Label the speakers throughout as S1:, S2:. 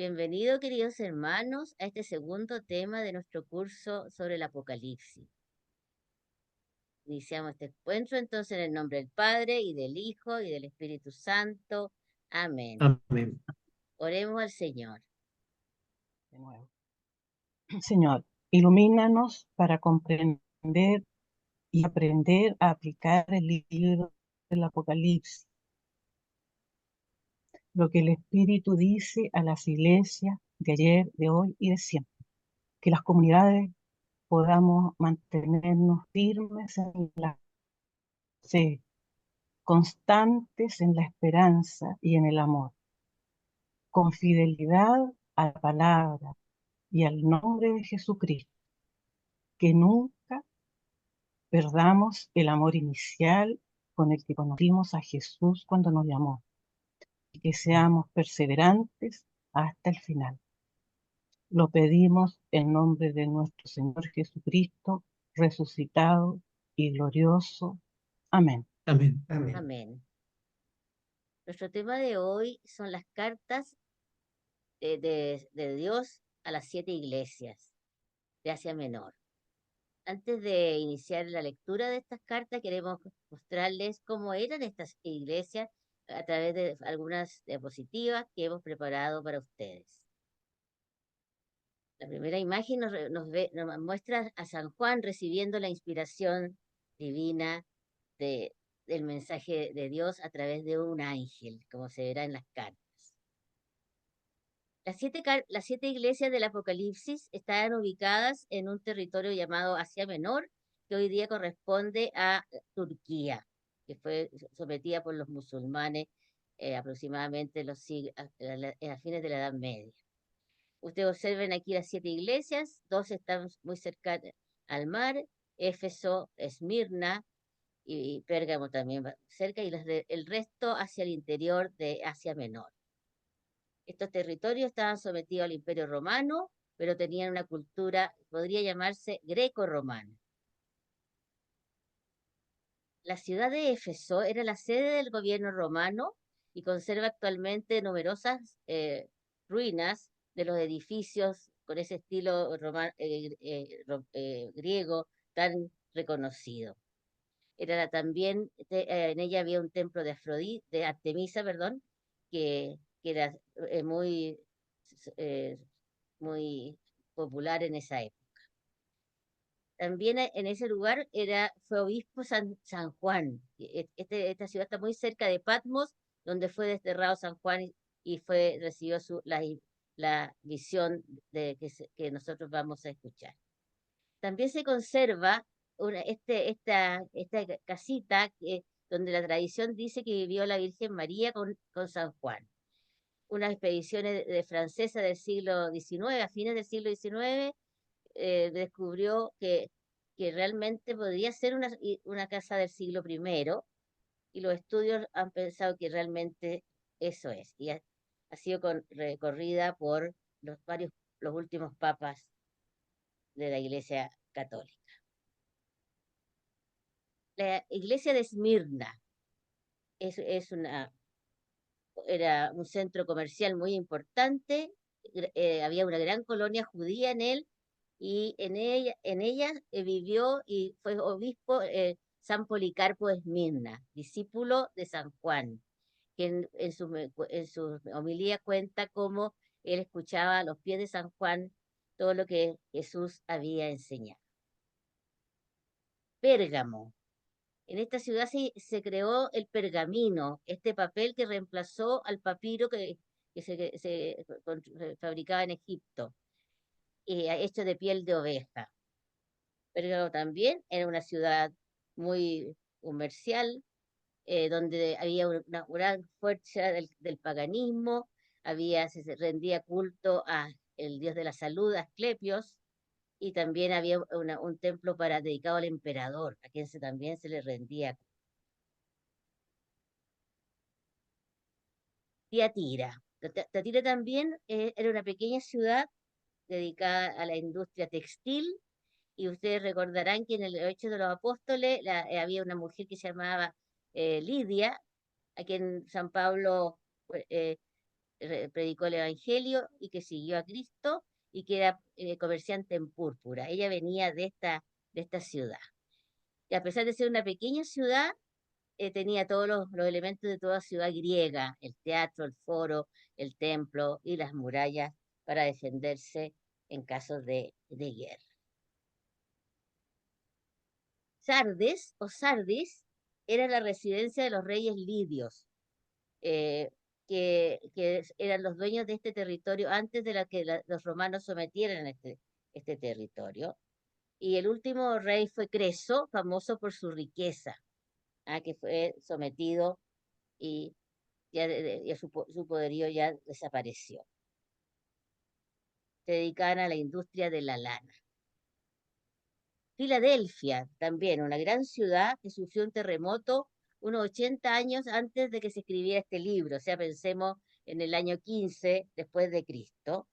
S1: Bienvenido, queridos hermanos, a este segundo tema de nuestro curso sobre el Apocalipsis. Iniciamos este encuentro entonces en el nombre del Padre y del Hijo y del Espíritu Santo. Amén.
S2: Amén.
S1: Oremos al Señor.
S3: De nuevo. Señor, ilumínanos para comprender y aprender a aplicar el libro del Apocalipsis, lo que el Espíritu dice a las iglesias de ayer, de hoy y de siempre. Que las comunidades podamos mantenernos firmes en la fe, constantes en la esperanza y en el amor, con fidelidad a la palabra y al nombre de Jesucristo, que nunca perdamos el amor inicial con el que conocimos a Jesús cuando nos llamó, y que seamos perseverantes hasta el final. Lo pedimos en nombre de nuestro Señor Jesucristo, resucitado y glorioso. Amén.
S2: Amén. Amén.
S1: Amén. Nuestro tema de hoy son las cartas de Dios a las 7 iglesias de Asia Menor. Antes de iniciar la lectura de estas cartas, queremos mostrarles cómo eran estas iglesias a través de algunas diapositivas que hemos preparado para ustedes. La primera imagen nos muestra a San Juan recibiendo la inspiración divina del mensaje de Dios a través de un ángel, como se verá en las cartas. Las 7 iglesias del Apocalipsis están ubicadas en un territorio llamado Asia Menor, que hoy día corresponde a Turquía, que fue sometida por los musulmanes aproximadamente a fines de la Edad Media. Ustedes observen aquí las 7 iglesias, 2 están muy cerca al mar, Éfeso, Esmirna y Pérgamo también cerca, y el resto hacia el interior de Asia Menor. Estos territorios estaban sometidos al Imperio Romano, pero tenían una cultura, podría llamarse greco-romana. La ciudad de Éfeso era la sede del gobierno romano y conserva actualmente numerosas ruinas de los edificios con ese estilo griego tan reconocido. En ella había un templo de Artemisa, perdón, que era eh, muy popular en esa época. También en ese lugar fue obispo San Juan. Esta ciudad está muy cerca de Patmos, donde fue desterrado San Juan y recibió la visión que nosotros vamos a escuchar. También se conserva esta casita donde la tradición dice que vivió la Virgen María con San Juan. Unas expediciones francesas del siglo XIX, a fines del siglo XIX, descubrió que realmente podría ser una casa del siglo I, y los estudios han pensado que realmente eso es. Y ha sido recorrida por los últimos papas de la Iglesia Católica. La iglesia de Esmirna era un centro comercial muy importante, había una gran colonia judía en él, y en ella vivió y fue obispo San Policarpo de Esmirna, discípulo de San Juan, que en su homilía cuenta cómo él escuchaba a los pies de San Juan todo lo que Jesús había enseñado. Pérgamo. En esta ciudad se creó el pergamino, este papel que reemplazó al papiro que se fabricaba en Egipto, hecho de piel de oveja. Pérgamo también era una ciudad muy comercial, donde había una gran fuerza del paganismo, se rendía culto a el dios de la salud, Asclepios, y también había un templo dedicado al emperador, a quien también se le rendía. Tiatira. Tiatira también era una pequeña ciudad dedicada a la industria textil, y ustedes recordarán que en el Hecho de los Apóstoles había una mujer que se llamaba Lidia, a quien San Pablo predicó el Evangelio y que siguió a Cristo y que era comerciante en púrpura. Ella venía de esta ciudad. Y a pesar de ser una pequeña ciudad, tenía todos los elementos de toda ciudad griega, el teatro, el foro, el templo y las murallas para defenderse en caso de guerra. Sardes o Sardis era la residencia de los reyes lidios, eh, que eran los dueños de este territorio antes de que los romanos sometieran este territorio. Y el último rey fue Creso, famoso por su riqueza, que fue sometido y ya su poderío ya desapareció. Se dedicaban a la industria de la lana. Filadelfia, también una gran ciudad que sufrió un terremoto unos 80 años antes de que se escribiera este libro, o sea, pensemos en el año 15 después de Cristo.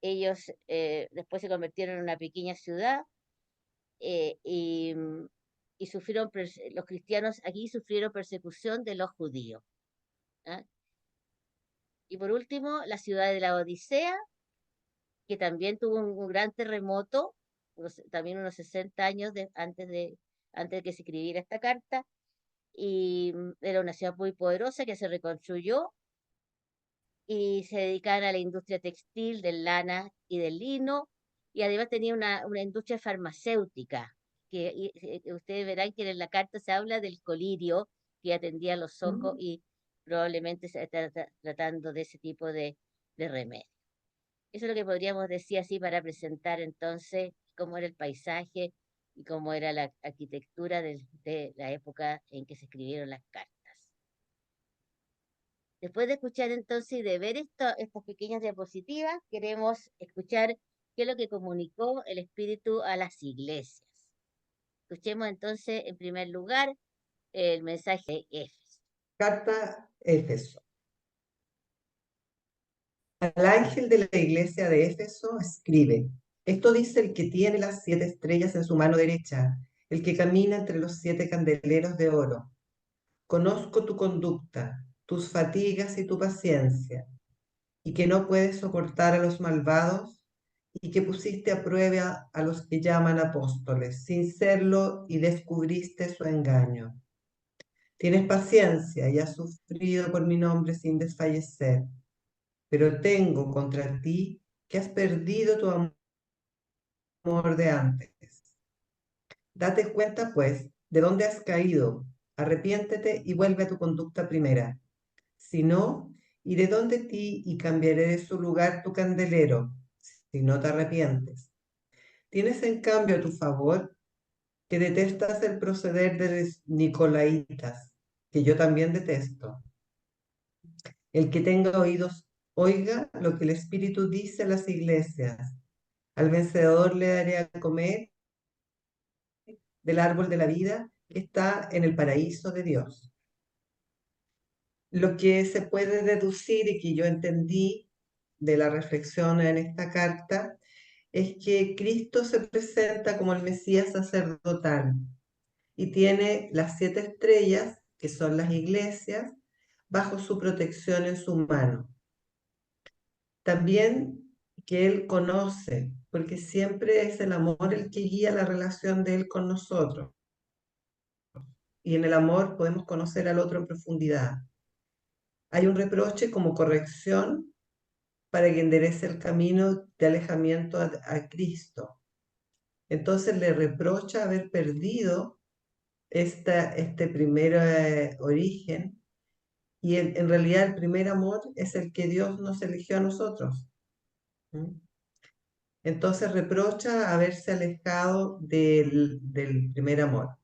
S1: Ellos después se convirtieron en una pequeña ciudad eh, y, y sufrieron, los cristianos aquí sufrieron persecución de los judíos. ¿Ah? Y por último, la ciudad de la Odisea, que también tuvo un gran terremoto, también unos 60 años antes de que se escribiera esta carta, y era una ciudad muy poderosa que se reconstruyó y se dedicaban a la industria textil, de lana y del lino, y además tenía una industria farmacéutica, ustedes verán que en la carta se habla del colirio que atendía los ojos y probablemente se está tratando de ese tipo de remedio. Eso es lo que podríamos decir así para presentar entonces cómo era el paisaje y cómo era la arquitectura de la época en que se escribieron las cartas. Después de escuchar entonces y de ver estas pequeñas diapositivas, queremos escuchar qué es lo que comunicó el Espíritu a las iglesias. Escuchemos entonces en primer lugar el mensaje de Éfeso.
S2: Carta Éfeso. Al ángel de la iglesia de Éfeso escribe: esto dice el que tiene las 7 estrellas en su mano derecha, el que camina entre los 7 candeleros de oro. Conozco tu conducta, tus fatigas y tu paciencia, y que no puedes soportar a los malvados, y que pusiste a prueba a los que llaman apóstoles, sin serlo, y descubriste su engaño. Tienes paciencia y has sufrido por mi nombre sin desfallecer, pero tengo contra ti que has perdido tu amor de antes. Date cuenta, pues, de dónde has caído, arrepiéntete y vuelve a tu conducta primera. Si no, iré donde ti y cambiaré de su lugar tu candelero, si no te arrepientes. Tienes en cambio a tu favor que detestas el proceder de los nicolaitas, que yo también detesto. El que tenga oídos, oiga lo que el Espíritu dice a las iglesias. Al vencedor le daré a comer del árbol de la vida que está en el paraíso de Dios. Lo que se puede deducir y que yo entendí de la reflexión en esta carta es que Cristo se presenta como el Mesías sacerdotal y tiene las 7 estrellas, que son las iglesias, bajo su protección en su mano. También que Él conoce, porque siempre es el amor el que guía la relación de Él con nosotros. Y en el amor podemos conocer al otro en profundidad. Hay un reproche como corrección para que enderece el camino de alejamiento a Cristo. Entonces le reprocha haber perdido este primer origen, y en realidad el primer amor es el que Dios nos eligió a nosotros. ¿Mm? Entonces reprocha haberse alejado del primer amor.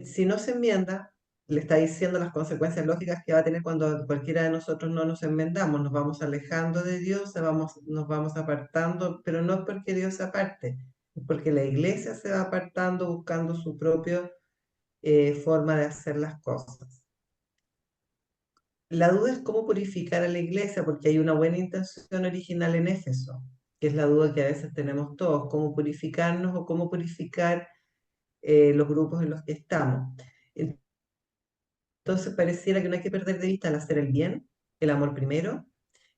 S2: Si no se enmienda, le está diciendo las consecuencias lógicas que va a tener cuando cualquiera de nosotros no nos enmendamos. Nos vamos alejando de Dios, nos vamos apartando, pero no es porque Dios se aparte, es porque la iglesia se va apartando buscando su propia forma de hacer las cosas. La duda es cómo purificar a la iglesia, porque hay una buena intención original en Éfeso, que es la duda que a veces tenemos todos: cómo purificarnos o cómo purificar los grupos en los que estamos. Entonces pareciera que no hay que perder de vista el hacer el bien, el amor primero,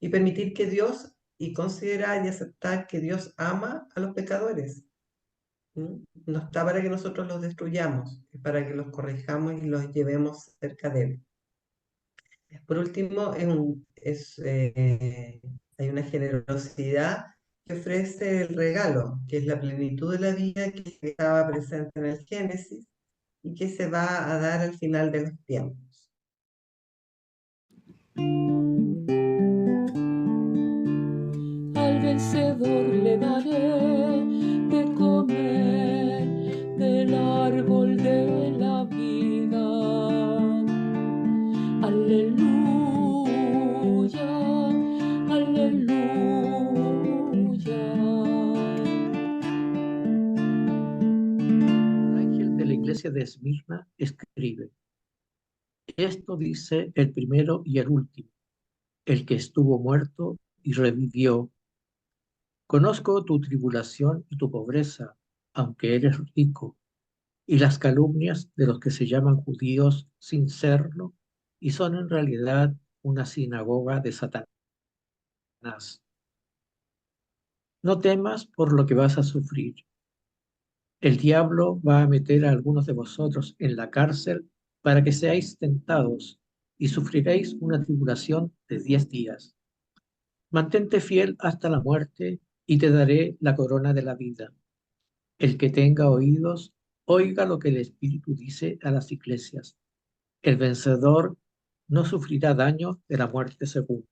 S2: y permitir que Dios, y considerar y aceptar que Dios ama a los pecadores. ¿Mm? No está para que nosotros los destruyamos, es para que los corrijamos y los llevemos cerca de Él. Por último, hay una generosidad que ofrece el regalo, que es la plenitud de la vida que estaba presente en el Génesis y que se va a dar al final de los tiempos.
S4: Al vencedor le daré de comer del árbol de la vida. Aleluya, aleluya.
S5: El ángel de la iglesia de Esmirna escribe: esto dice el primero y el último, el que estuvo muerto y revivió. Conozco tu tribulación y tu pobreza, aunque eres rico, y las calumnias de los que se llaman judíos sin serlo, y son en realidad una sinagoga de Satanás. No temas por lo que vas a sufrir. El diablo va a meter a algunos de vosotros en la cárcel para que seáis tentados y sufriréis una tribulación de 10 días. Mantente fiel hasta la muerte y te daré la corona de la vida. El que tenga oídos, oiga lo que el Espíritu dice a las iglesias. El vencedor no sufrirá daño de la muerte segunda.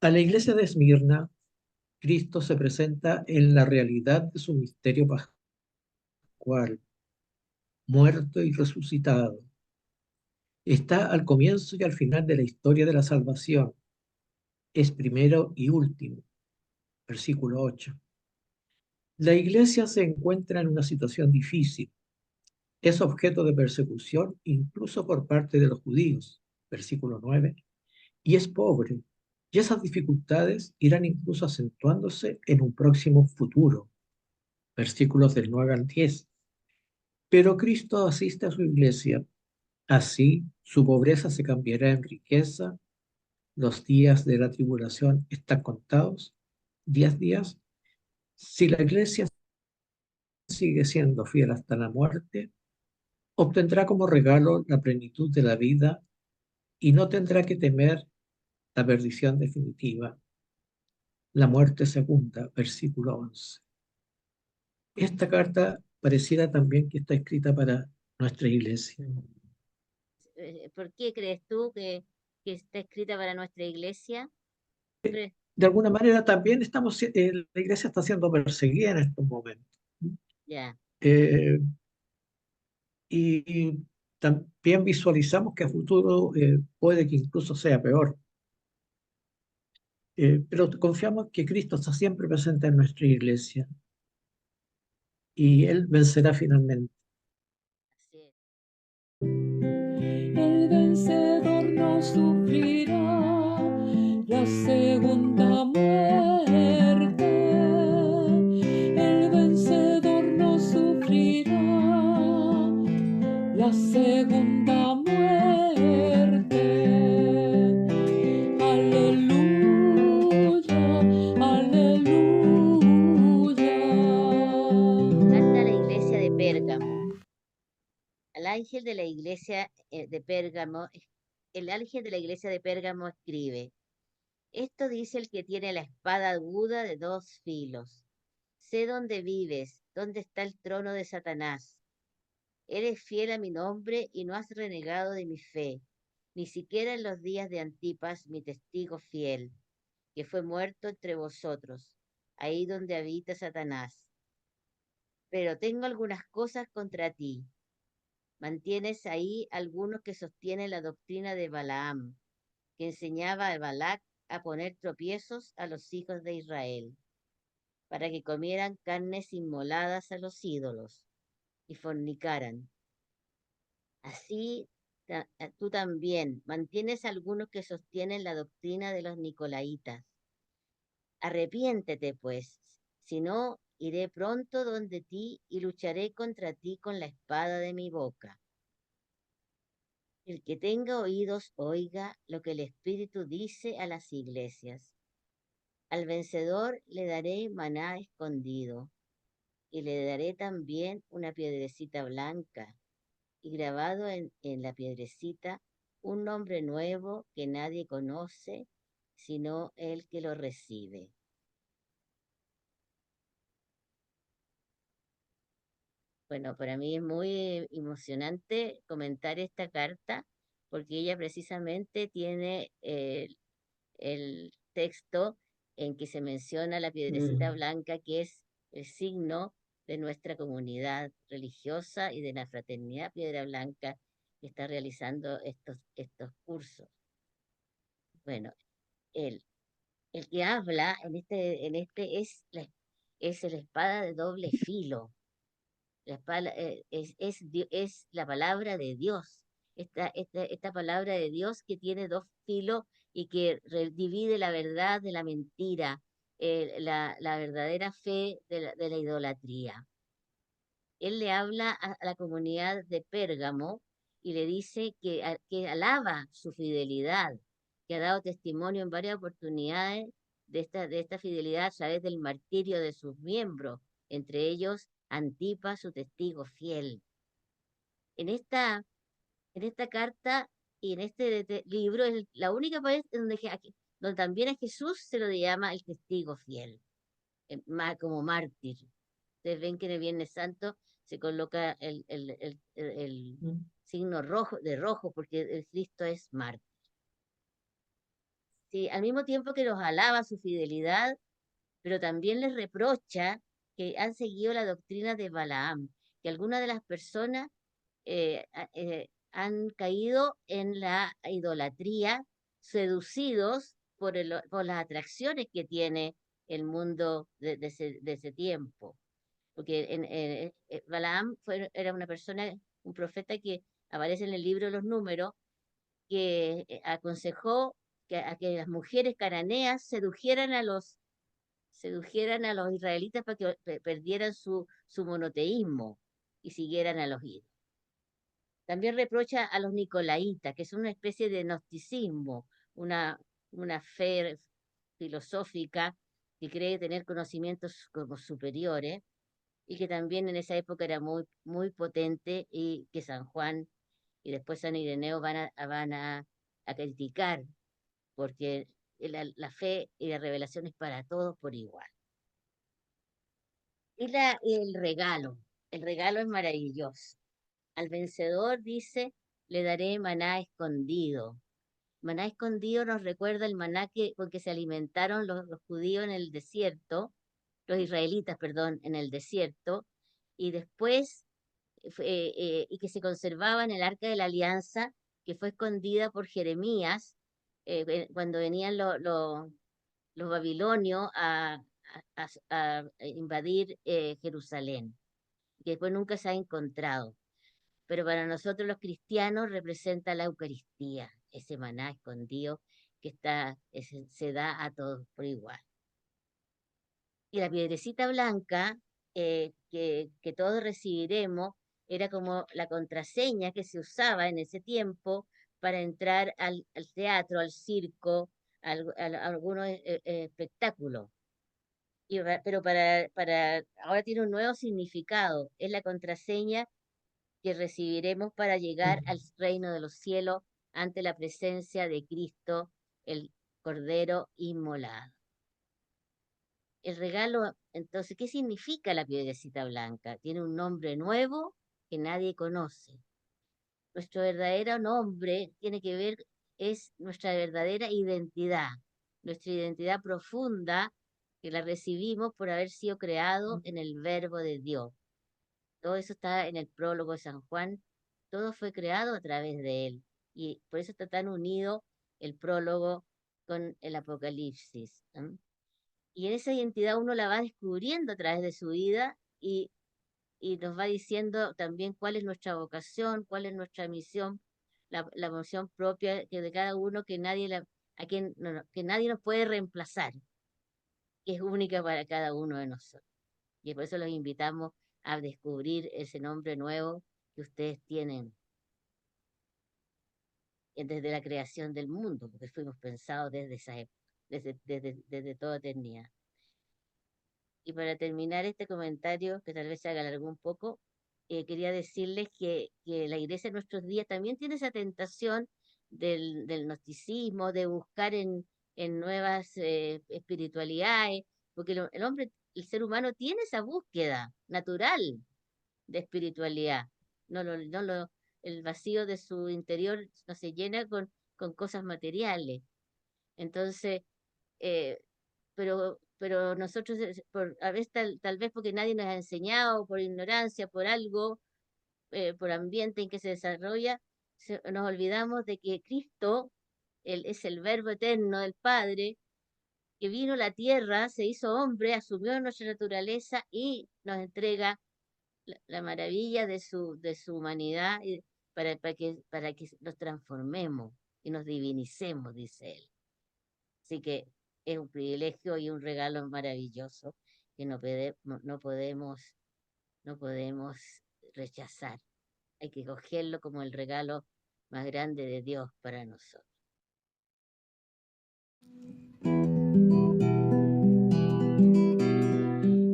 S5: A la iglesia de Esmirna, Cristo se presenta en la realidad de su misterio pascual, muerto y resucitado. Está al comienzo y al final de la historia de la salvación. Es primero y último. Versículo 8. La iglesia se encuentra en una situación difícil. Es objeto de persecución incluso por parte de los judíos. Versículo 9. Y es pobre. Y esas dificultades irán incluso acentuándose en un próximo futuro. Versículos del 9 al 10. Pero Cristo asiste a su iglesia. Así su pobreza se cambiará en riqueza. Los días de la tribulación están contados. 10 días. Si la iglesia sigue siendo fiel hasta la muerte, obtendrá como regalo la plenitud de la vida y no tendrá que temer la perdición definitiva, la muerte segunda, versículo 11. Esta carta pareciera también que está escrita para nuestra iglesia.
S1: ¿Por qué crees tú que está escrita para nuestra iglesia?
S5: De alguna manera también la iglesia está siendo perseguida en estos momentos.
S1: Ya.
S5: Eh, y también visualizamos que a futuro puede que incluso sea peor. Pero confiamos que Cristo está siempre presente en nuestra iglesia y Él vencerá finalmente.
S1: Así es.
S4: El vencedor no sufrirá la segunda muerte. El vencedor no sufrirá la segunda muerte. Aleluya, aleluya.
S1: Carta a la iglesia de Pérgamo. Al ángel de la iglesia de Pérgamo, el ángel de la iglesia de Pérgamo escribe: esto dice el que tiene la espada aguda de 2 filos. Sé dónde vives, dónde está el trono de Satanás. Eres fiel a mi nombre y no has renegado de mi fe, ni siquiera en los días de Antipas, mi testigo fiel, que fue muerto entre vosotros, ahí donde habita Satanás. Pero tengo algunas cosas contra ti. Mantienes ahí algunos que sostienen la doctrina de Balaam, que enseñaba a Balac a poner tropiezos a los hijos de Israel, para que comieran carnes inmoladas a los ídolos y fornicaran. Así tú también mantienes algunos que sostienen la doctrina de los Nicolaitas. Arrepiéntete, pues, si no, iré pronto donde ti y lucharé contra ti con la espada de mi boca. El que tenga oídos, oiga lo que el Espíritu dice a las iglesias. Al vencedor le daré maná escondido, y le daré también una piedrecita blanca, y grabado en la piedrecita un nombre nuevo que nadie conoce, sino el que lo recibe. Bueno, para mí es muy emocionante comentar esta carta, porque ella precisamente tiene el texto en que se menciona la piedrecita
S2: Mm.
S1: blanca, que es el signo de nuestra comunidad religiosa y de la Fraternidad Piedra Blanca que está realizando estos cursos. Bueno, el, el que habla en este es la espada de doble filo. La espada, es la palabra de Dios. Esta palabra de Dios que tiene dos filos y que divide la verdad de la mentira, la verdadera fe de la idolatría. Él le habla a la comunidad de Pérgamo y le dice que alaba su fidelidad, que ha dado testimonio en varias oportunidades de esta fidelidad a través del martirio de sus miembros, entre ellos Antipas, su testigo fiel. En esta carta y en este libro es la única vez donde también a Jesús se lo llama el testigo fiel, como mártir. Ustedes ven que en el Viernes Santo se coloca el
S2: Mm.
S1: signo rojo, de rojo, porque el Cristo es mártir. Sí, al mismo tiempo que los alaba su fidelidad, pero también les reprocha que han seguido la doctrina de Balaam, que algunas de las personas han caído en la idolatría, seducidos por las atracciones que tiene el mundo de ese tiempo. Porque Balaam era una persona, un profeta que aparece en el libro de los Números, que aconsejó a que las mujeres cananeas sedujeran a los israelitas para que perdieran su monoteísmo y siguieran a los ídolos. También reprocha a los nicolaitas, que son una especie de gnosticismo, una fe filosófica que cree tener conocimientos como superiores y que también en esa época era muy, muy potente y que San Juan y después San Ireneo van a criticar porque la fe y la revelación es para todos por igual. Y el regalo es maravilloso. Al vencedor dice, le daré maná escondido. Maná escondido nos recuerda el maná con que se alimentaron los judíos en el desierto, los israelitas, perdón, en el desierto, y después, y que se conservaba en el Arca de la Alianza, que fue escondida por Jeremías, cuando venían los babilonios a invadir Jerusalén, que después nunca se ha encontrado. Pero para nosotros los cristianos representa la Eucaristía, ese maná escondido que se da a todos por igual. Y la piedrecita blanca que todos recibiremos era como la contraseña que se usaba en ese tiempo para entrar al teatro, al circo, a algunos espectáculos. Pero ahora tiene un nuevo significado. Es la contraseña que recibiremos para llegar al reino de los cielos ante la presencia de Cristo, el Cordero inmolado. El regalo, entonces, ¿qué significa la piedrecita blanca? Tiene un nombre nuevo que nadie conoce. Nuestro verdadero nombre tiene que ver, es nuestra verdadera identidad, nuestra identidad profunda que la recibimos por haber sido creado en el Verbo de Dios. Todo eso está en el prólogo de San Juan. Todo fue creado a través de él. Y por eso está tan unido el prólogo con el Apocalipsis. Y en esa identidad uno la va descubriendo a través de su vida y nos va diciendo también cuál es nuestra vocación, cuál es nuestra misión, la misión propia de cada uno que nadie nos puede reemplazar, que es única para cada uno de nosotros. Y por eso los invitamos a descubrir ese nombre nuevo que ustedes tienen desde la creación del mundo, porque fuimos pensados desde esa época, desde toda eternidad. Y para terminar este comentario, que tal vez se alargó un poco, quería decirles que la iglesia en nuestros días también tiene esa tentación del gnosticismo, de buscar en nuevas espiritualidades, porque el hombre, el ser humano tiene esa búsqueda natural de espiritualidad. El vacío de su interior no se llena con cosas materiales. Entonces, eh, pero nosotros, a veces tal vez porque nadie nos ha enseñado, por ignorancia, por algo, por ambiente en que se desarrolla, nos olvidamos de que Cristo, Él es el Verbo eterno del Padre, que vino a la tierra, se hizo hombre, asumió nuestra naturaleza y nos entrega la maravilla de su humanidad para que nos transformemos y nos divinicemos, dice Él. Así que es un privilegio y un regalo maravilloso que no podemos rechazar. Hay que cogerlo como el regalo más grande de Dios para nosotros.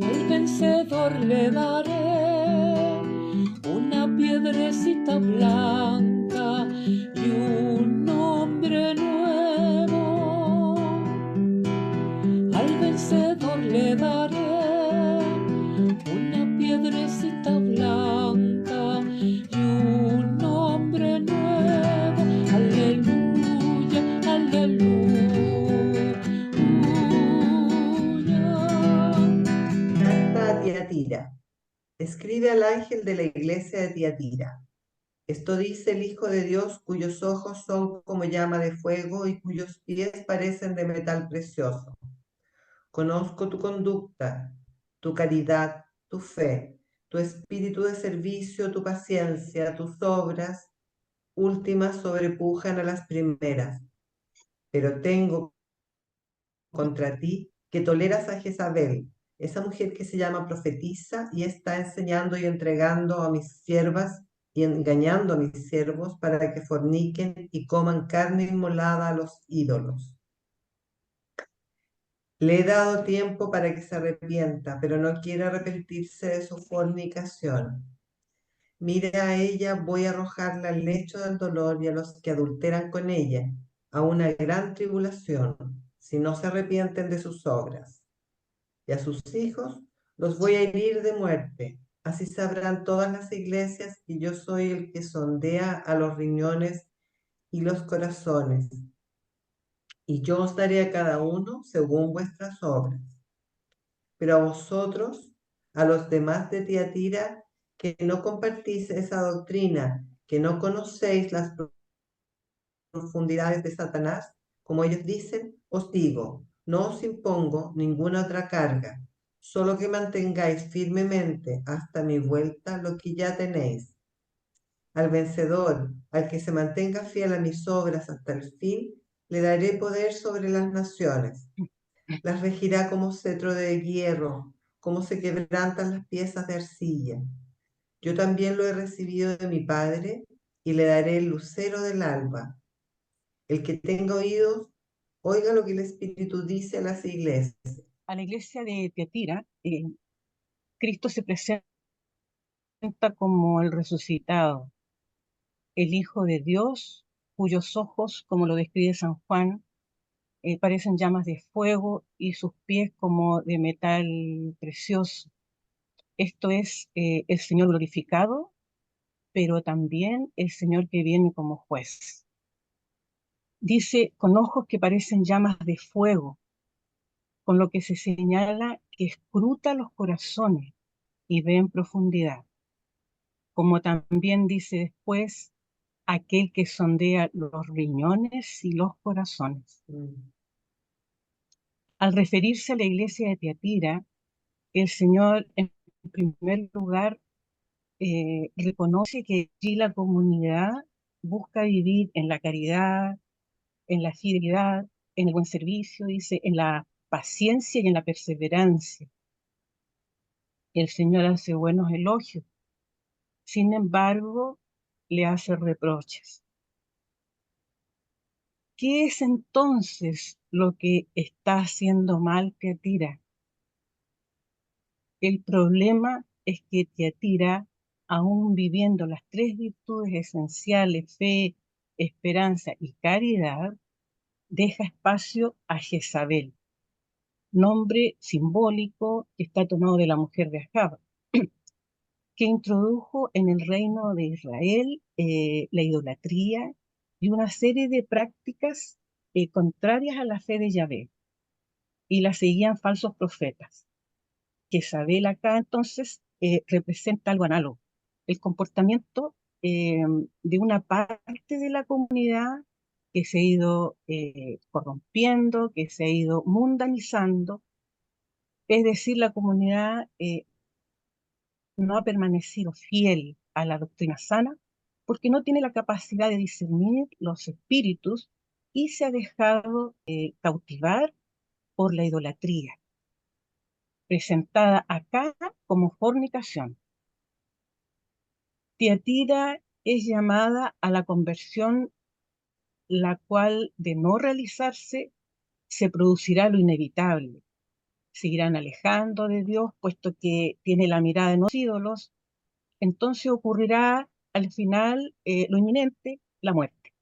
S4: Al vencedor le daré una piedrecita blanca y un nombre nuevo. Al vencedor le daré una piedrecita blanca y un nombre nuevo. Aleluya, aleluya.
S2: Carta a Tiatira. Escribe al ángel de la iglesia de Tiatira. Esto dice el Hijo de Dios, cuyos ojos son como llama de fuego y cuyos pies parecen de metal precioso. Conozco tu conducta, tu caridad, tu fe, tu espíritu de servicio, tu paciencia, tus obras últimas sobrepujan a las primeras. Pero tengo contra ti que toleras a Jezabel, esa mujer que se llama profetisa y está enseñando y entregando a mis siervas y engañando a mis siervos para que forniquen y coman carne inmolada a los ídolos. Le he dado tiempo para que se arrepienta, pero no quiere arrepentirse de su fornicación. Mira a ella, voy a arrojarla al lecho del dolor y a los que adulteran con ella, a una gran tribulación, si no se arrepienten de sus obras. Y a sus hijos los voy a herir de muerte. Así sabrán todas las iglesias que yo soy el que sondea a los riñones y los corazones. Y yo os daré a cada uno según vuestras obras. Pero a vosotros, a los demás de Tiatira, que no compartís esa doctrina, que no conocéis las profundidades de Satanás, como ellos dicen, os digo, no os impongo ninguna otra carga, solo que mantengáis firmemente hasta mi vuelta lo que ya tenéis. Al vencedor, al que se mantenga fiel a mis obras hasta el fin, le daré poder sobre las naciones. Las regirá como cetro de hierro, como se quebrantan las piezas de arcilla. Yo también lo he recibido de mi Padre y le daré el lucero del alba. El que tenga oídos, oiga lo que el Espíritu dice a las iglesias.
S3: A la iglesia de Tiatira, Cristo se presenta como el resucitado, el Hijo de Dios, cuyos ojos, como lo describe San Juan, parecen llamas de fuego y sus pies como de metal precioso. Esto es el Señor glorificado, pero también el Señor que viene como juez. Dice, con ojos que parecen llamas de fuego, con lo que se señala que escruta los corazones y ve en profundidad. Como también dice después, aquel que sondea los riñones y los corazones. Al referirse a la iglesia de Tiatira, el Señor en primer lugar reconoce que allí la comunidad busca vivir en la caridad, en la fidelidad, en el buen servicio, dice, en la paciencia y en la perseverancia. el Señor hace buenos elogios, sin embargo, le hace reproches. ¿Qué es entonces lo que está haciendo mal Tiatira? El problema es que Tiatira, aún viviendo las tres virtudes esenciales, fe, esperanza y caridad, deja espacio a Jezabel, nombre simbólico que está tomado de la mujer de Acab, que introdujo en el reino de Israel la idolatría y una serie de prácticas contrarias a la fe de Yahvé, y la seguían falsos profetas. Jezabel acá entonces representa algo análogo, el comportamiento de una parte de la comunidad que se ha ido corrompiendo, que se ha ido mundanizando, es decir, la comunidad no ha permanecido fiel a la doctrina sana porque no tiene la capacidad de discernir los espíritus y se ha dejado cautivar por la idolatría, presentada acá como fornicación. Tiatira es llamada a la conversión, la cual, de no realizarse, se producirá lo inevitable. Seguirán alejando de Dios, puesto que tiene la mirada en los ídolos. Entonces ocurrirá al final lo inminente, la muerte.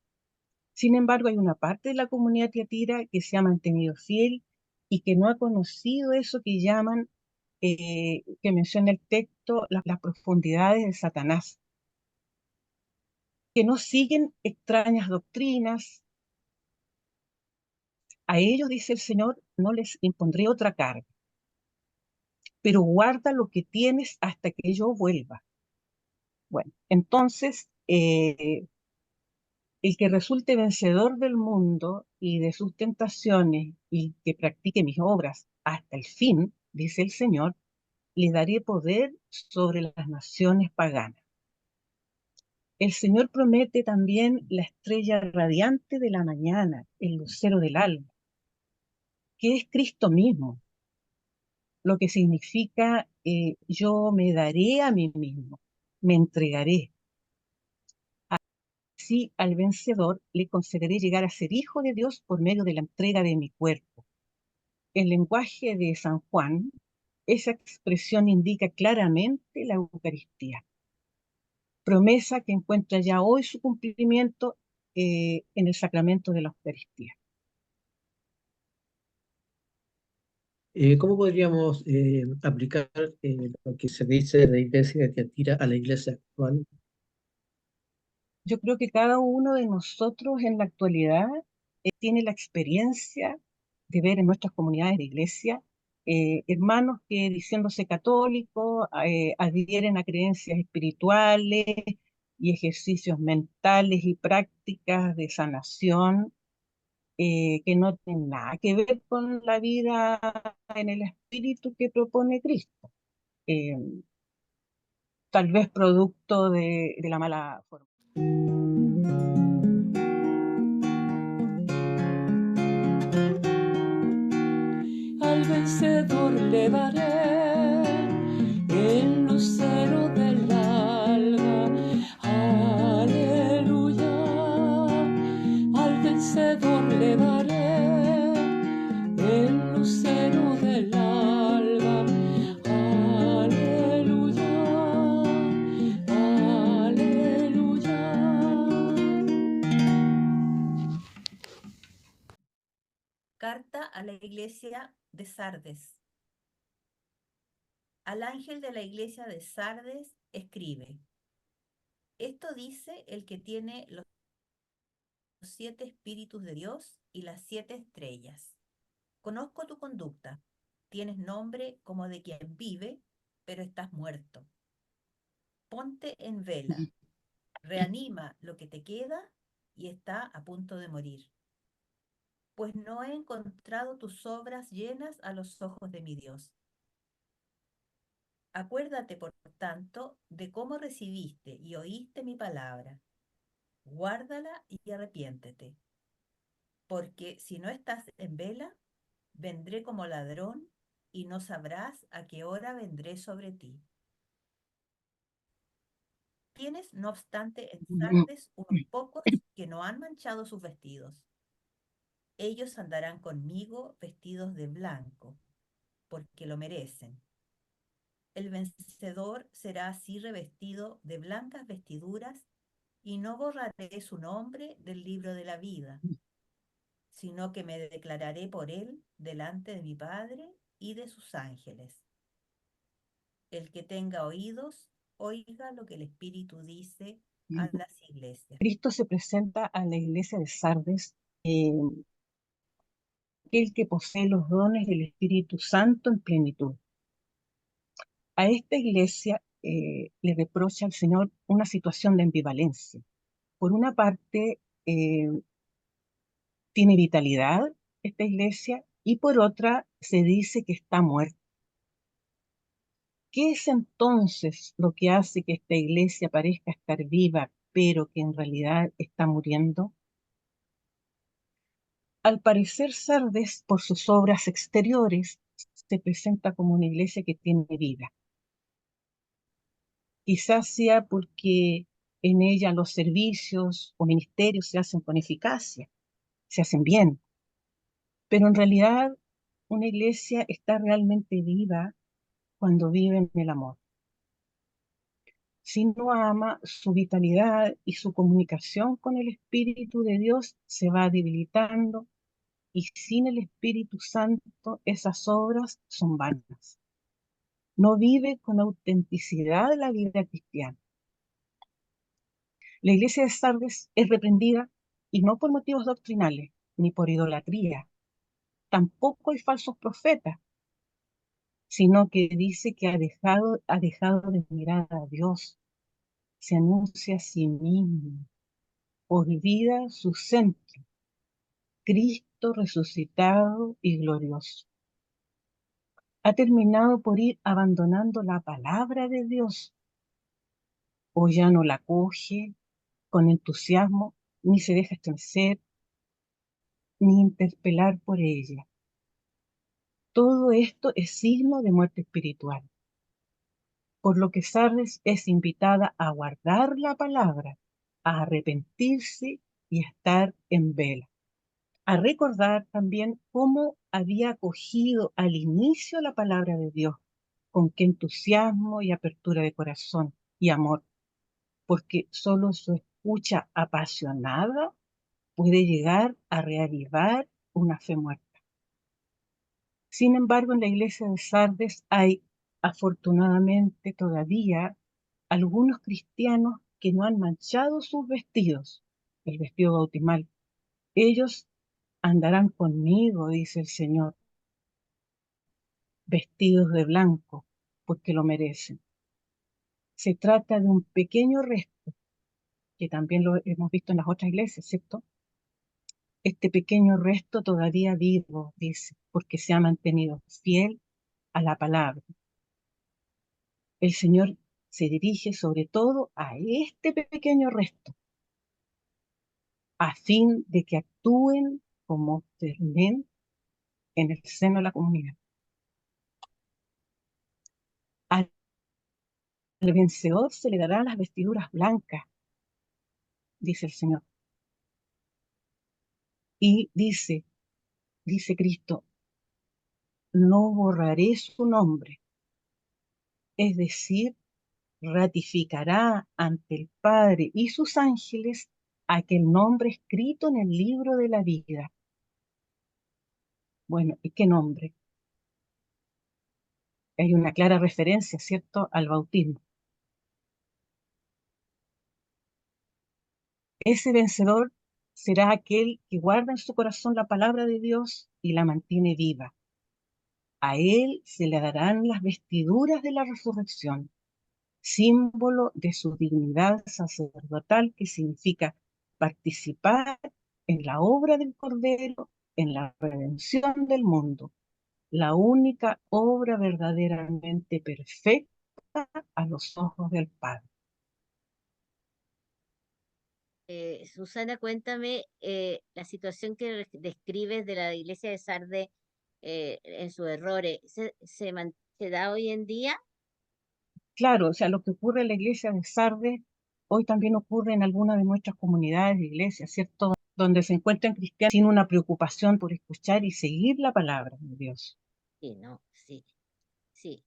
S3: Sin embargo, hay una parte de la comunidad tiatira que se ha mantenido fiel y que no ha conocido eso que llaman, que menciona el texto, las profundidades de Satanás, que no siguen extrañas doctrinas. A ellos, dice el Señor, no les impondré otra carga, pero guarda lo que tienes hasta que yo vuelva. Bueno, entonces, el que resulte vencedor del mundo y de sus tentaciones y que practique mis obras hasta el fin, dice el Señor, le daré poder sobre las naciones paganas. El Señor promete también la estrella radiante de la mañana, el lucero del alba, que es Cristo mismo, lo que significa yo me daré a mí mismo, me entregaré. Así al vencedor le concederé llegar a ser hijo de Dios por medio de la entrega de mi cuerpo. El lenguaje de San Juan, esa expresión indica claramente la Eucaristía, promesa que encuentra ya hoy su cumplimiento en el sacramento de la Eucaristía.
S5: ¿Cómo podríamos aplicar lo que se dice de la iglesia de Tiatira a la iglesia actual?
S3: Yo creo que cada uno de nosotros en la actualidad tiene la experiencia de ver en nuestras comunidades de iglesia hermanos que, diciéndose católicos, adhieren a creencias espirituales y ejercicios mentales y prácticas de sanación que no tienen nada que ver con la vida en el espíritu que propone Cristo, eh, tal vez producto de la mala forma.
S4: Al vencedor le daré el lucero del alba. Aleluya. Al vencedor le daré el lucero del alba. Aleluya. Aleluya.
S1: Carta a la iglesia de Sardes. Al ángel de la iglesia de Sardes escribe: Esto dice el que tiene los 7 espíritus de Dios y las 7 estrellas. Conozco tu conducta. Tienes nombre como de quien vive, pero estás muerto. Ponte en vela, reanima lo que te queda y está a punto de morir. Pues no he encontrado tus obras llenas a los ojos de mi Dios. Acuérdate, por tanto, de cómo recibiste y oíste mi palabra. Guárdala y arrepiéntete. Porque si no estás en vela, vendré como ladrón
S6: y no sabrás a qué hora vendré sobre ti. Tienes, no obstante, en Sardes unos pocos que no han manchado sus vestidos. Ellos andarán conmigo vestidos de blanco, porque lo merecen. El vencedor será así revestido de blancas vestiduras, y no borraré su nombre del libro de la vida, sino que me declararé por él delante de mi Padre y de sus ángeles. El que tenga oídos, oiga lo que el Espíritu dice a las iglesias.
S3: Cristo se presenta a la iglesia de Sardes, aquel que posee los dones del Espíritu Santo en plenitud. A esta iglesia le reprocha al Señor una situación de ambivalencia. Por una parte, tiene vitalidad esta iglesia y por otra se dice que está muerta. ¿Qué es entonces lo que hace que esta iglesia parezca estar viva, pero que en realidad está muriendo? Al parecer, Sardes, por sus obras exteriores, se presenta como una iglesia que tiene vida. Quizás sea porque en ella los servicios o ministerios se hacen con eficacia, se hacen bien, pero en realidad una iglesia está realmente viva cuando vive en el amor. Si no ama, su vitalidad y su comunicación con el Espíritu de Dios se va debilitando, y sin el Espíritu Santo esas obras son vanas. No vive con autenticidad la vida cristiana. La iglesia de Sardes es reprendida, y no por motivos doctrinales, ni por idolatría. Tampoco hay falsos profetas, sino que dice que ha dejado de mirar a Dios, se anuncia a sí mismo, olvida su centro, Cristo resucitado y glorioso. Ha terminado por ir abandonando la palabra de Dios, o ya no la coge con entusiasmo, ni se deja estremecer, ni interpelar por ella. Todo esto es signo de muerte espiritual, por lo que Sardes es invitada a guardar la palabra, a arrepentirse y a estar en vela. A recordar también cómo había acogido al inicio la palabra de Dios, con qué entusiasmo y apertura de corazón y amor, porque solo su escucha apasionada puede llegar a reavivar una fe muerta. Sin embargo, en la iglesia de Sardes hay, afortunadamente, todavía algunos cristianos que no han manchado sus vestidos, el vestido bautismal. Ellos andarán conmigo, dice el Señor, vestidos de blanco, porque lo merecen. Se trata de un pequeño resto, que también lo hemos visto en las otras iglesias, ¿cierto? Este pequeño resto todavía vivo, dice, porque se ha mantenido fiel a la palabra. El Señor se dirige sobre todo a este pequeño resto, a fin de que actúen como ven en el seno de la comunidad. Al vencedor se le darán las vestiduras blancas, dice el Señor. Y dice Cristo, no borraré su nombre, es decir, ratificará ante el Padre y sus ángeles aquel nombre escrito en el libro de la vida. Bueno, ¿y qué nombre? Hay una clara referencia, ¿cierto?, al bautismo. Ese vencedor será aquel que guarda en su corazón la palabra de Dios y la mantiene viva. A él se le darán las vestiduras de la resurrección, símbolo de su dignidad sacerdotal, que significa participar en la obra del Cordero, en la redención del mundo, la única obra verdaderamente perfecta a los ojos del Padre.
S1: Susana, cuéntame la situación que describes de la iglesia de Sardes en sus errores, se da hoy en día.
S3: Claro, o sea, lo que ocurre en la iglesia de Sardes, hoy también ocurre en algunas de nuestras comunidades de iglesias, ¿cierto? Donde se encuentran cristianos sin una preocupación por escuchar y seguir la palabra de Dios.
S1: Sí, no, sí, sí.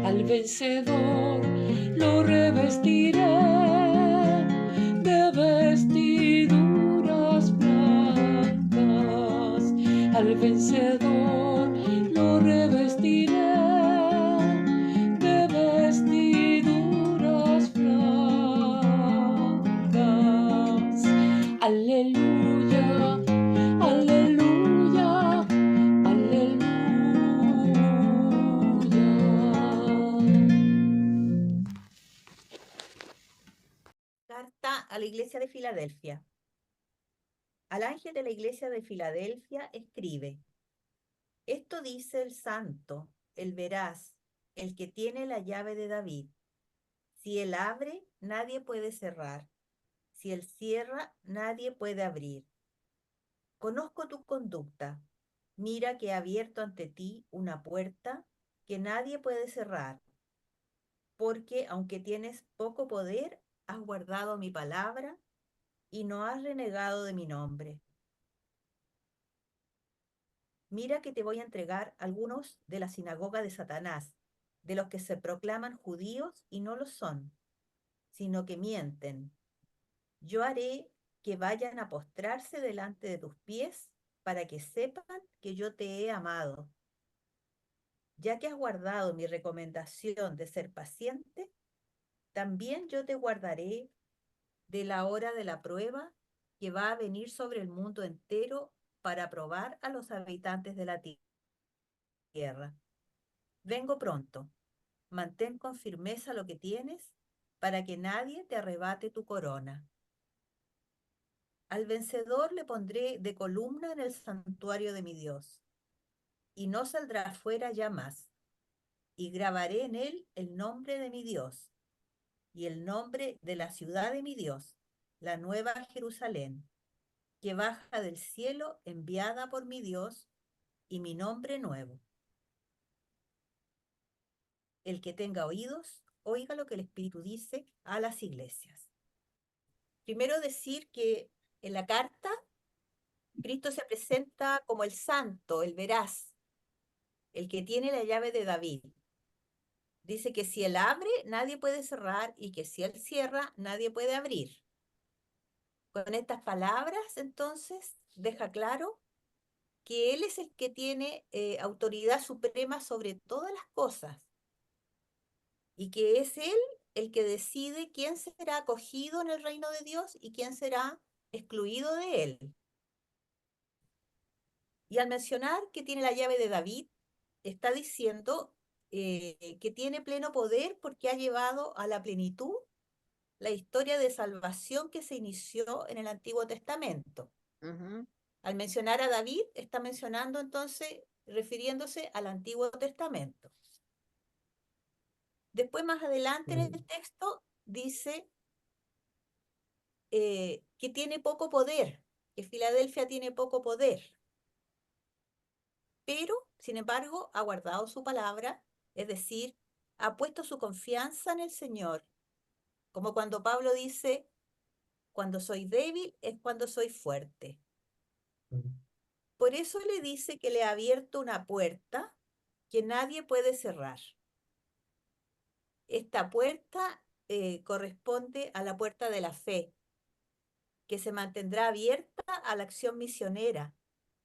S4: Al vencedor lo revestiré de vestiduras blancas. Al vencedor lo revestiré de vestiduras blancas. Aleluya, aleluya, aleluya.
S6: Carta a la iglesia de Filadelfia. Al ángel de la iglesia de Filadelfia escribe: Esto dice el santo, el veraz, el que tiene la llave de David. Si él abre, nadie puede cerrar. Si él cierra, nadie puede abrir. Conozco tu conducta. Mira que he abierto ante ti una puerta que nadie puede cerrar. Porque aunque tienes poco poder, has guardado mi palabra y no has renegado de mi nombre. Mira que te voy a entregar algunos de la sinagoga de Satanás, de los que se proclaman judíos y no lo son, sino que mienten. Yo haré que vayan a postrarse delante de tus pies para que sepan que yo te he amado. Ya que has guardado mi recomendación de ser paciente, también yo te guardaré de la hora de la prueba que va a venir sobre el mundo entero para probar a los habitantes de la tierra. Vengo pronto. Mantén con firmeza lo que tienes para que nadie te arrebate tu corona. Al vencedor le pondré de columna en el santuario de mi Dios, y no saldrá fuera ya más. Y grabaré en él el nombre de mi Dios, y el nombre de la ciudad de mi Dios, la nueva Jerusalén, que baja del cielo enviada por mi Dios, y mi nombre nuevo. El que tenga oídos, oiga lo que el Espíritu dice a las iglesias. Primero decir que en la carta Cristo se presenta como el santo, el veraz, el que tiene la llave de David. Dice que si él abre, nadie puede cerrar, y que si él cierra, nadie puede abrir. Con estas palabras, entonces, deja claro que él es el que tiene autoridad suprema sobre todas las cosas, y que es él el que decide quién será acogido en el reino de Dios y quién será excluido de él. Y al mencionar que tiene la llave de David, está diciendo que tiene pleno poder porque ha llevado a la plenitud la historia de salvación que se inició en el Antiguo Testamento.
S1: Ujú.
S6: Al mencionar a David, está mencionando entonces, refiriéndose al Antiguo Testamento. Después, más adelante en el texto, dice que tiene poco poder, que Filadelfia tiene poco poder, pero, sin embargo, ha guardado su palabra, es decir, ha puesto su confianza en el Señor, como cuando Pablo dice: cuando soy débil es cuando soy fuerte. Por eso le dice que le ha abierto una puerta que nadie puede cerrar. Esta puerta corresponde a la puerta de la fe, que se mantendrá abierta a la acción misionera,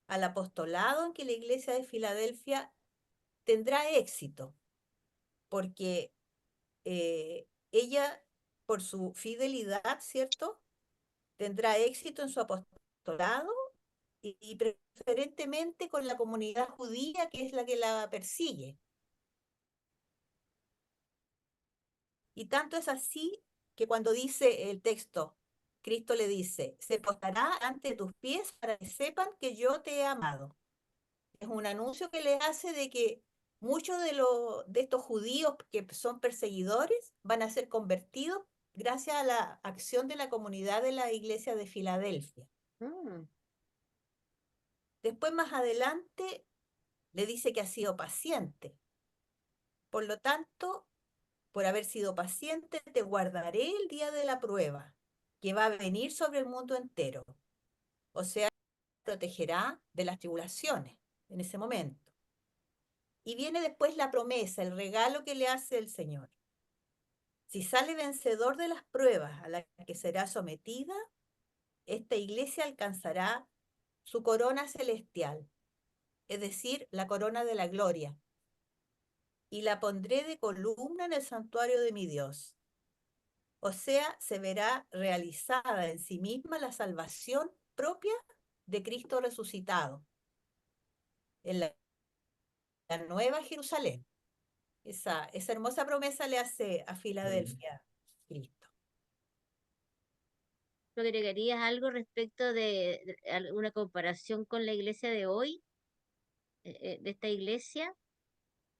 S6: al apostolado en que la iglesia de Filadelfia tendrá éxito, porque ella, por su fidelidad, ¿cierto?, tendrá éxito en su apostolado y preferentemente con la comunidad judía, que es la que la persigue. Y tanto es así que cuando dice el texto, Cristo le dice: se postrará ante tus pies para que sepan que yo te he amado. Es un anuncio que le hace de que muchos de estos judíos que son perseguidores van a ser convertidos gracias a la acción de la comunidad de la iglesia de Filadelfia.
S1: Mm,
S6: Después, más adelante, le dice que ha sido paciente. Por lo tanto, por haber sido paciente, te guardaré el día de la prueba, que va a venir sobre el mundo entero. O sea, protegerá de las tribulaciones en ese momento. Y viene después la promesa, el regalo que le hace el Señor. Si sale vencedor de las pruebas a las que será sometida, esta iglesia alcanzará su corona celestial, es decir, la corona de la gloria, y la pondré de columna en el santuario de mi Dios. O sea, se verá realizada en sí misma la salvación propia de Cristo resucitado en la nueva Jerusalén. Esa hermosa promesa le hace a Filadelfia Cristo.
S1: ¿tú agregarías algo respecto de alguna comparación con la iglesia de hoy, de esta iglesia?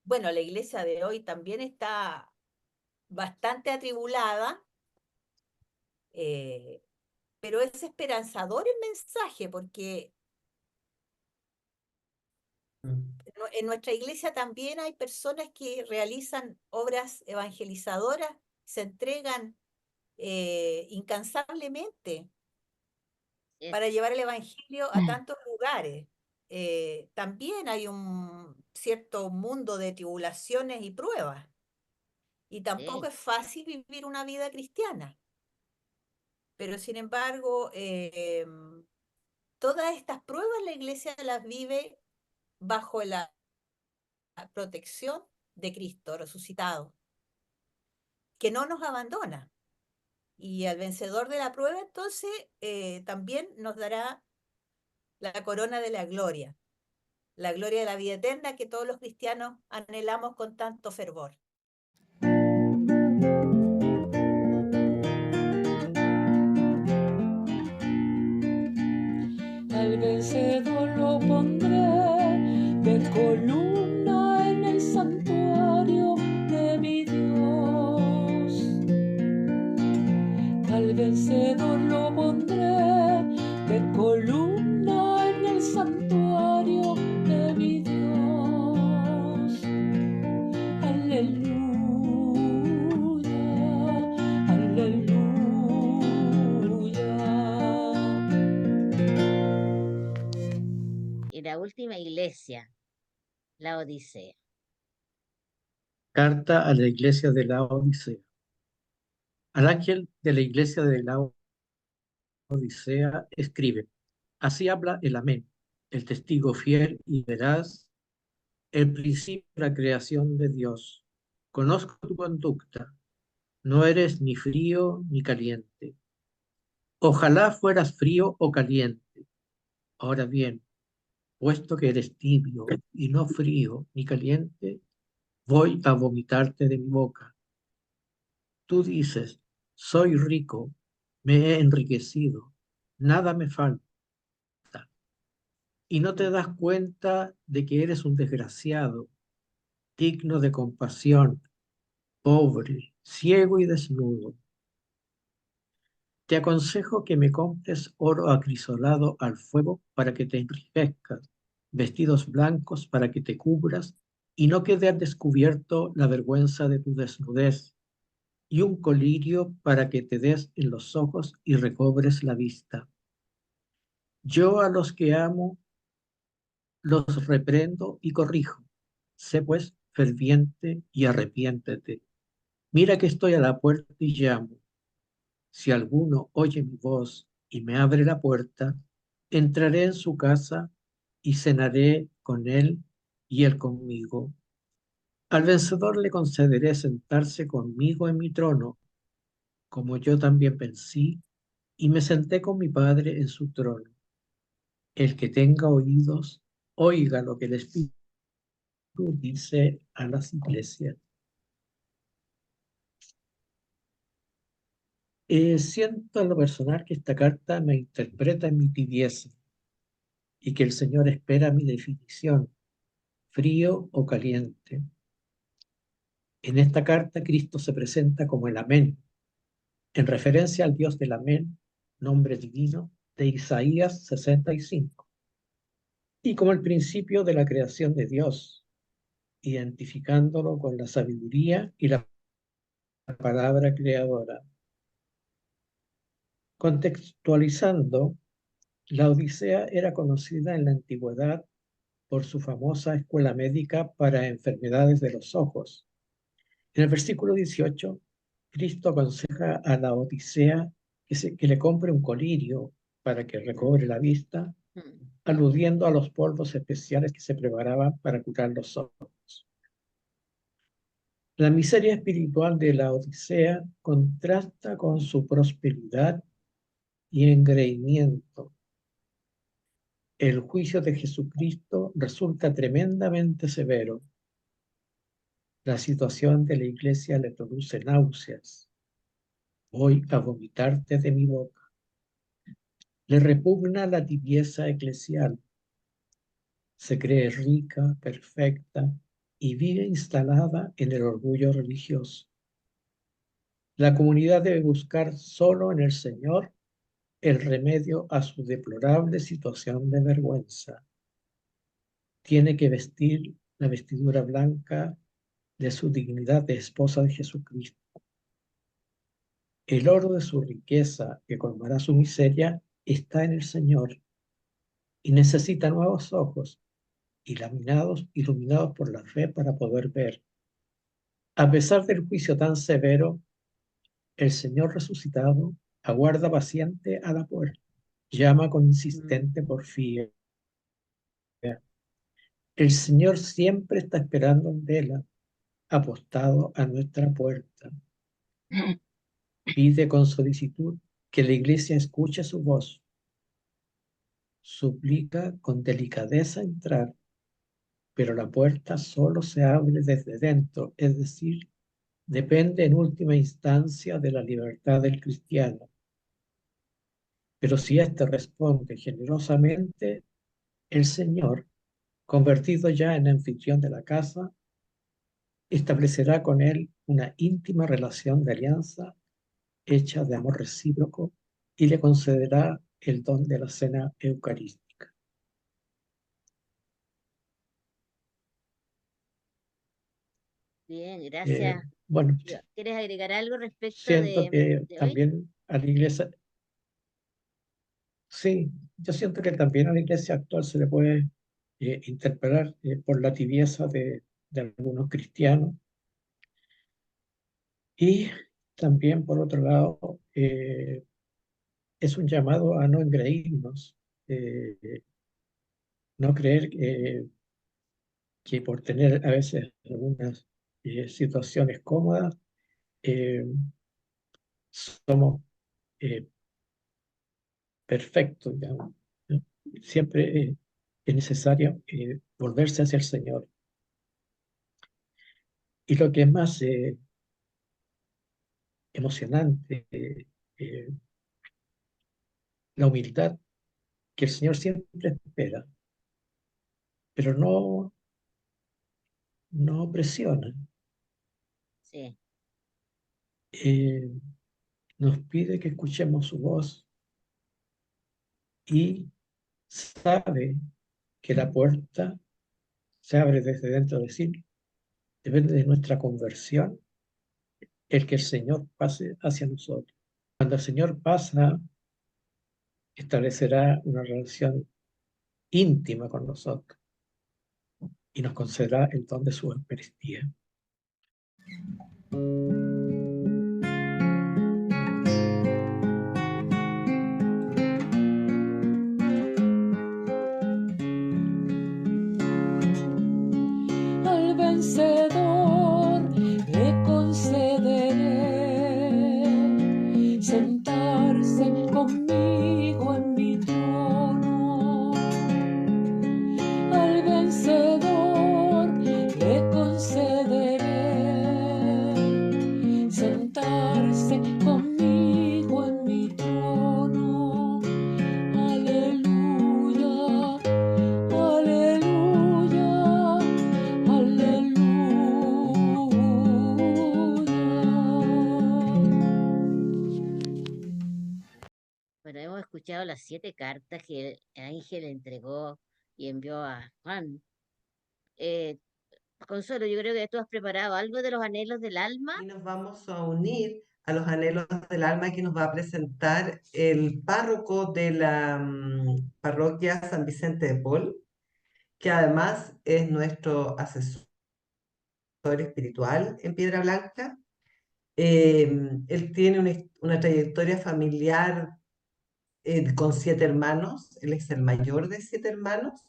S6: Bueno, la iglesia de hoy también está bastante atribulada, pero es esperanzador el mensaje, porque en nuestra iglesia también hay personas que realizan obras evangelizadoras, se entregan incansablemente
S1: Es,
S6: para llevar el evangelio a tantos lugares. También hay un cierto mundo de tribulaciones y pruebas, y tampoco
S1: sí,
S6: es fácil vivir una vida cristiana. Pero sin embargo, todas estas pruebas la iglesia las vive bajo la protección de Cristo resucitado, que no nos abandona. Y al vencedor de la prueba, entonces, también nos dará la corona de la gloria de la vida eterna que todos los cristianos anhelamos con tanto fervor.
S4: Al vencedor lo pondré de columna en el santuario de mi Dios. Al vencedor lo pondré de columna en el santuario de mi Dios. Aleluya, aleluya.
S1: y la última iglesia, la Odisea.
S5: Carta a la iglesia de la Odisea. Al ángel de la iglesia de la Odisea escribe: así habla el Amén, el testigo fiel y veraz, el principio de la creación de Dios. Conozco tu conducta, no eres ni frío ni caliente. Ojalá fueras frío o caliente. Ahora bien, puesto que eres tibio y no frío ni caliente, voy a vomitarte de mi boca. Tú dices: soy rico, me he enriquecido, nada me falta. Y no te das cuenta de que eres un desgraciado, digno de compasión, pobre, ciego y desnudo. Te aconsejo que me compres oro acrisolado al fuego para que te enriquezcas, vestidos blancos para que te cubras y no quede al descubierto la vergüenza de tu desnudez, y un colirio para que te des en los ojos y recobres la vista. Yo a los que amo los reprendo y corrijo. Sé pues ferviente y arrepiéntete. Mira que estoy a la puerta y llamo. Si alguno oye mi voz y me abre la puerta, entraré en su casa y cenaré con él y él conmigo. Al vencedor le concederé sentarse conmigo en mi trono, como yo también vencí y me senté con mi Padre en su trono. El que tenga oídos, oiga lo que el Espíritu dice a las iglesias. Siento en lo personal que esta carta me interpreta en mi tibieza y que el Señor espera mi definición, frío o caliente. En esta carta Cristo se presenta como el Amén, en referencia al Dios del Amén, nombre divino de Isaías 65, y como el principio de la creación de Dios, identificándolo con la sabiduría y la palabra creadora. Contextualizando, la Odisea era conocida en la antigüedad por su famosa escuela médica para enfermedades de los ojos. En el versículo 18, Cristo aconseja a la Odisea que le compre un colirio para que recobre la vista, aludiendo a los polvos especiales que se preparaban para curar los ojos. La miseria espiritual de la Odisea contrasta con su prosperidad y engreimiento. El juicio de Jesucristo resulta tremendamente severo. La situación de la iglesia le produce náuseas. Voy a vomitarte de mi boca. Le repugna la tibieza eclesial. Se cree rica, perfecta y vive instalada en el orgullo religioso. La comunidad debe buscar solo en el Señor el remedio a su deplorable situación de vergüenza. Tiene que vestir la vestidura blanca de su dignidad de esposa de Jesucristo. El oro de su riqueza que colmará su miseria está en el Señor y necesita nuevos ojos iluminados por la fe para poder ver. A pesar del juicio tan severo, el Señor resucitado aguarda paciente a la puerta, llama con insistente porfía. El Señor siempre está esperando en vela, apostado a nuestra puerta. Pide con solicitud que la iglesia escuche su voz. Suplica con delicadeza entrar, pero la puerta solo se abre desde dentro, es decir, depende en última instancia de la libertad del cristiano. Pero si éste responde generosamente, el Señor, convertido ya en anfitrión de la casa, establecerá con él una íntima relación de alianza hecha de amor recíproco y le concederá el don de la cena eucarística.
S1: Bien, gracias.
S5: Bueno,
S1: ¿Quieres agregar algo respecto
S5: siento que
S1: de hoy?
S5: también a la iglesia, sí, yo siento que también a la iglesia actual se le puede interpelar por la tibieza de algunos cristianos. Y también, por otro lado, es un llamado a no engreírnos, no creer que por tener a veces algunas situaciones cómodas, somos perfectos, digamos, ¿no? Siempre es necesario volverse hacia el Señor. Y lo que es más emocionante, la humildad, que el Señor siempre espera, pero no presiona.
S1: Sí,
S5: Nos pide que escuchemos su voz y sabe que la puerta se abre desde dentro de sí. Depende de nuestra conversión el que el Señor pase hacia nosotros. Cuando el Señor pasa, establecerá una relación íntima con nosotros y nos concederá el don de su Eucaristía.
S4: Al vencedor le concederé sentarse conmigo en mi trono. Al vencedor le concederé
S1: estudiado las 7 cartas que el ángel entregó y envió a Juan. Eh, Consuelo, yo creo que tú has preparado algo de los anhelos del alma.
S2: Y nos vamos a unir a los anhelos del alma que nos va a presentar el párroco de la parroquia San Vicente de Paul, que además es nuestro asesor espiritual en Piedra Blanca. Él tiene una trayectoria familiar con 7 hermanos, él es el mayor de 7 hermanos,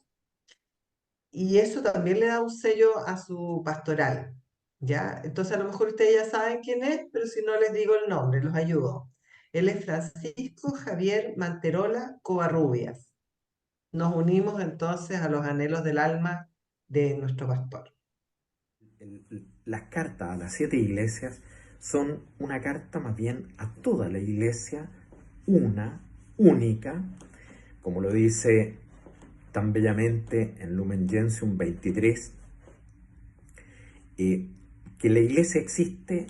S2: y eso también le da un sello a su pastoral, ¿ya? Entonces a lo mejor ustedes ya saben quién es, pero si no les digo el nombre, los ayudo. Él es Francisco Javier Manterola Covarrubias. Nos unimos entonces a los anhelos del alma de nuestro pastor.
S7: Las cartas a las 7 iglesias son una carta más bien a toda la iglesia, una, única, como lo dice tan bellamente en Lumen Gentium 23, que la iglesia existe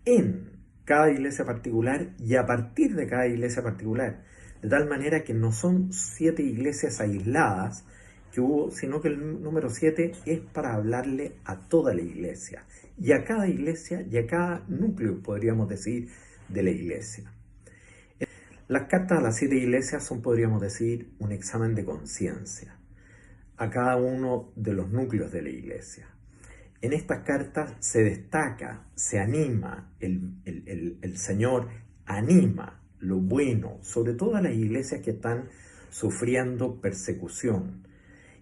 S7: en cada iglesia particular y a partir de cada iglesia particular, de tal manera que no son 7 iglesias aisladas que hubo, sino que el número 7 es para hablarle a toda la iglesia y a cada iglesia y a cada núcleo, podríamos decir, de la iglesia. Las cartas a las 7 iglesias son, podríamos decir, un examen de conciencia a cada uno de los núcleos de la iglesia. En estas cartas se destaca, se anima, el Señor anima lo bueno, sobre todo a las iglesias que están sufriendo persecución.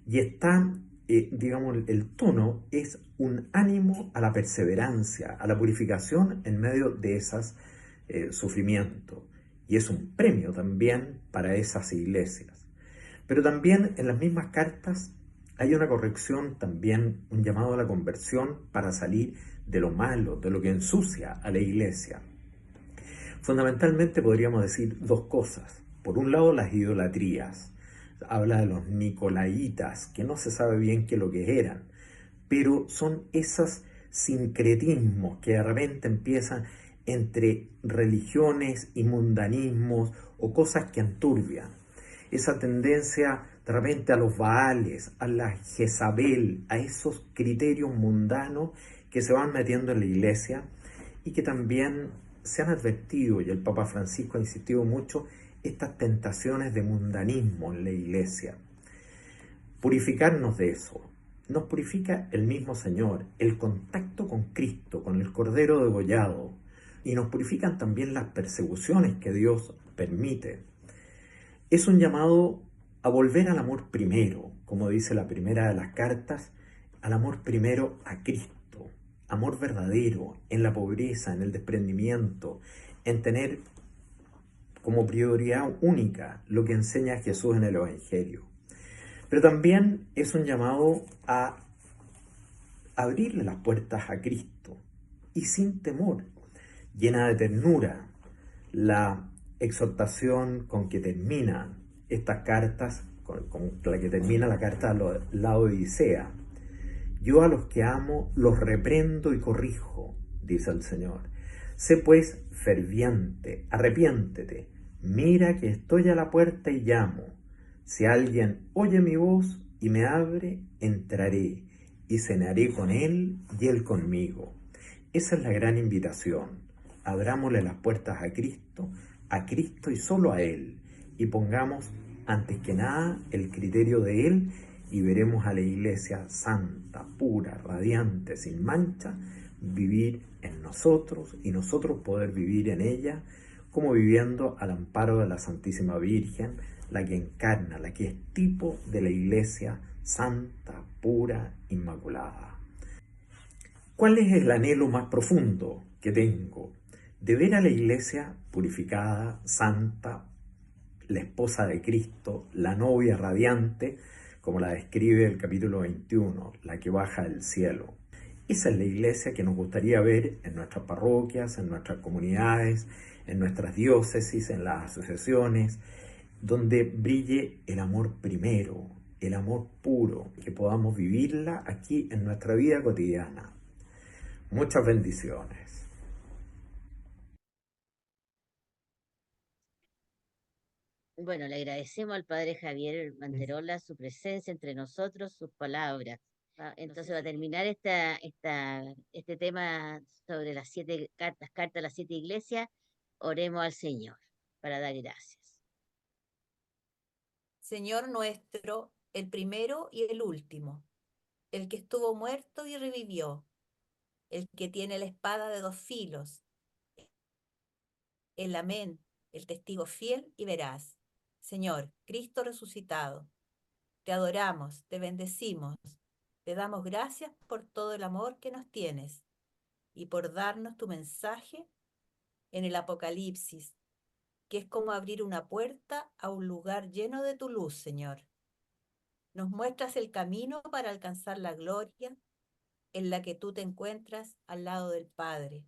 S7: Y está, digamos, el tono es un ánimo a la perseverancia, a la purificación en medio de esos sufrimientos. Y es un premio también para esas iglesias. Pero también en las mismas cartas hay una corrección, también un llamado a la conversión para salir de lo malo, de lo que ensucia a la iglesia. Fundamentalmente podríamos decir 2 cosas. Por un lado, las idolatrías. Habla de los nicolaitas, que no se sabe bien qué es lo que eran, pero son esos sincretismos que de repente empiezan entre religiones y mundanismos o cosas que enturbian. Esa tendencia de repente a los Baales, a la Jezabel, a esos criterios mundanos que se van metiendo en la iglesia y que también se han advertido, y el Papa Francisco ha insistido mucho, estas tentaciones de mundanismo en la iglesia. Purificarnos de eso. Nos purifica el mismo Señor, el contacto con Cristo, con el Cordero degollado, y nos purifican también las persecuciones que Dios permite. Es un llamado a volver al amor primero, como dice la primera de las cartas, al amor primero a Cristo, amor verdadero, en la pobreza, en el desprendimiento, en tener como prioridad única lo que enseña Jesús en el Evangelio. Pero también es un llamado a abrirle las puertas a Cristo y sin temor, llena de ternura, la exhortación con que terminan estas cartas, con la que termina la carta a la Odisea. Yo a los que amo los reprendo y corrijo, dice el Señor. Sé pues ferviente, arrepiéntete, mira que estoy a la puerta y llamo. Si alguien oye mi voz y me abre, entraré y cenaré con él y él conmigo. Esa es la gran invitación. Abrámosle las puertas a Cristo y solo a Él, y pongamos antes que nada el criterio de Él y veremos a la iglesia santa, pura, radiante, sin mancha, vivir en nosotros y nosotros poder vivir en ella, como viviendo al amparo de la Santísima Virgen, la que encarna, la que es tipo de la iglesia santa, pura, inmaculada. ¿Cuál es el anhelo más profundo que tengo? De ver a la iglesia purificada, santa, la esposa de Cristo, la novia radiante, como la describe el capítulo 21, la que baja del cielo. Esa es la iglesia que nos gustaría ver en nuestras parroquias, en nuestras comunidades, en nuestras diócesis, en las asociaciones, donde brille el amor primero, el amor puro, que podamos vivirla aquí en nuestra vida cotidiana. Muchas bendiciones.
S1: Bueno, le agradecemos al padre Javier Manterola su presencia entre nosotros, sus palabras. Entonces va a terminar este tema sobre las cartas a las 7 iglesias. Oremos al Señor para dar gracias.
S6: Señor nuestro, el primero y el último, el que estuvo muerto y revivió, el que tiene la espada de 2 filos, el amén, el testigo fiel y veraz. Señor, Cristo resucitado, te adoramos, te bendecimos, te damos gracias por todo el amor que nos tienes y por darnos tu mensaje en el Apocalipsis, que es como abrir una puerta a un lugar lleno de tu luz, Señor. Nos muestras el camino para alcanzar la gloria en la que tú te encuentras al lado del Padre.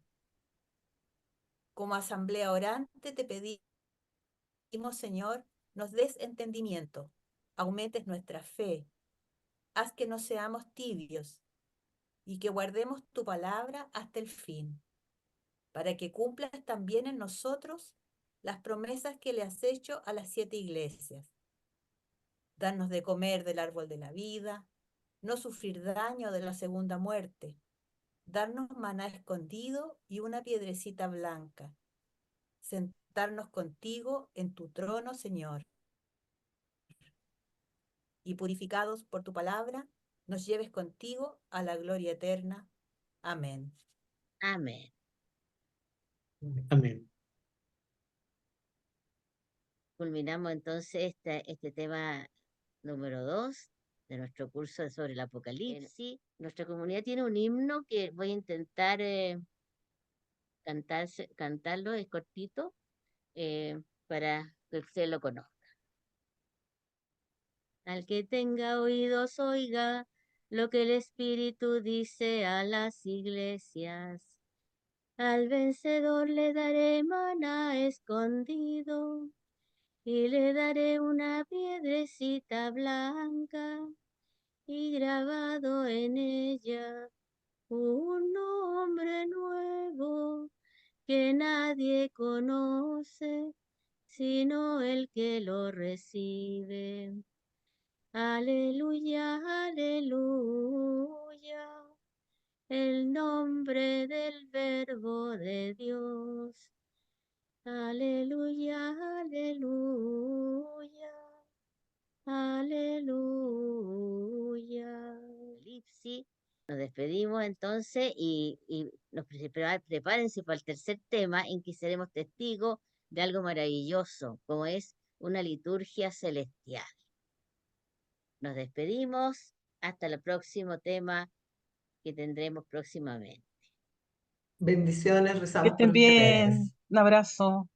S6: Como asamblea orante te pedimos, Señor, nos des entendimiento, aumentes nuestra fe, haz que no seamos tibios y que guardemos tu palabra hasta el fin, para que cumplas también en nosotros las promesas que le has hecho a las 7 iglesias. Danos de comer del árbol de la vida, no sufrir daño de la segunda muerte, darnos maná escondido y una piedrecita blanca, sentarnos contigo en tu trono, Señor, y purificados por tu palabra, nos lleves contigo a la gloria eterna. Amén.
S1: Amén.
S5: Amén.
S1: Culminamos entonces este tema número 2 de nuestro curso sobre el Apocalipsis. Nuestra comunidad tiene un himno que voy a intentar cantarlo, es cortito, para que usted lo conozca. Al que tenga oídos oiga lo que el Espíritu dice a las iglesias. Al vencedor le daré maná escondido y le daré una piedrecita blanca y grabado en ella un nombre nuevo que nadie conoce sino el que lo recibe. Aleluya, aleluya, el nombre del Verbo de Dios. Aleluya, aleluya, aleluya. Apocalipsis. Nos despedimos entonces y prepárense para el tercer tema en que seremos testigos de algo maravilloso, como es una liturgia celestial. Nos despedimos hasta el próximo tema que tendremos próximamente.
S2: Bendiciones,
S3: Que
S2: rezamos por
S3: estén bien.
S2: ustedes.
S3: Un abrazo.